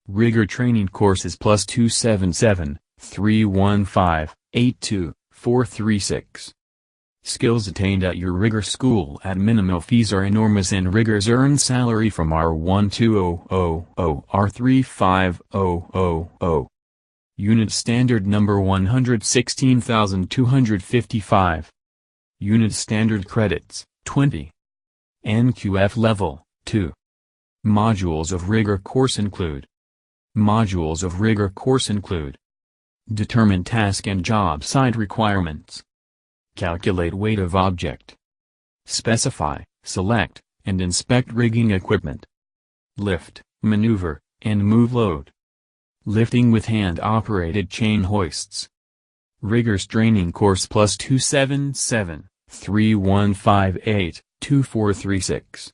Rigger training courses +277 315 82436. Skills attained at your rigger school at minimal fees are enormous, and riggers earn salary from R12000 R35000. Unit Standard Number 116255. Unit Standard Credits, 20. NQF Level, 2. Modules of rigger course include. Modules of rigger course include: determine task and job site requirements, calculate weight of object, specify, select, and inspect rigging equipment, lift, maneuver, and move load, lifting with hand-operated chain hoists. Riggers Training Course +277 3158 2436.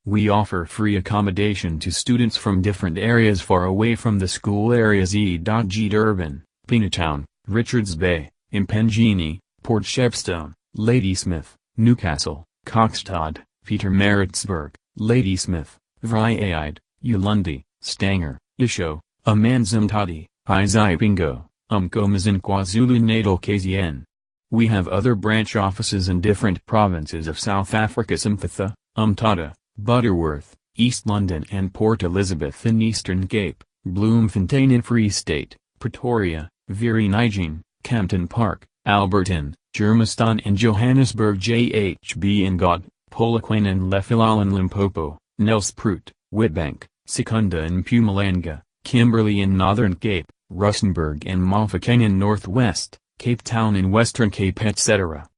We offer free accommodation to students from different areas far away from the school areas, e.g. Durban, Pinatown, Richards Bay, Impengini, Port Shepstone, Ladysmith, Newcastle, Kokstad, Pietermaritzburg, Ladysmith, Vryheid, Ulundi, Stanger, Isho, Amanzimtoti, Isipingo, Umkomas and KwaZulu-Natal KZN. We have other branch offices in different provinces of South Africa: Mthatha, Umtata, Butterworth, East London and Port Elizabeth in Eastern Cape, Bloemfontein in Free State, Pretoria, Vereeniging, Campton Park, Alberton, Germiston and Johannesburg, JHB in God, Polokwane and Lefilal in Limpopo, Nelspruit, Witbank, Secunda in Mpumalanga, Kimberley in Northern Cape, Rustenburg and Mafeking in Northwest, Cape Town in Western Cape, etc.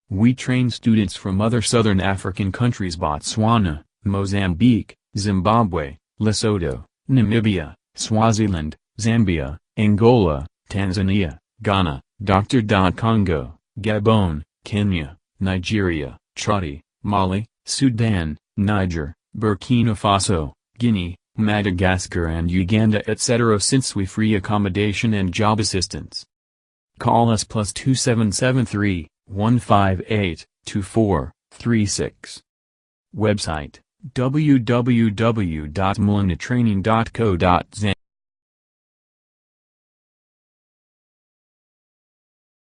We train students from other southern African countries: Botswana, Mozambique, Zimbabwe, Lesotho, Namibia, Swaziland, Zambia, Angola, Tanzania, Ghana, Congo, Gabon, Kenya, Nigeria, Chad, Mali, Sudan, Niger, Burkina Faso, Guinea, Madagascar and Uganda, etc. since we free accommodation and job assistance. Call us +2773 158 2436. Website: www.mulanitraining.co.za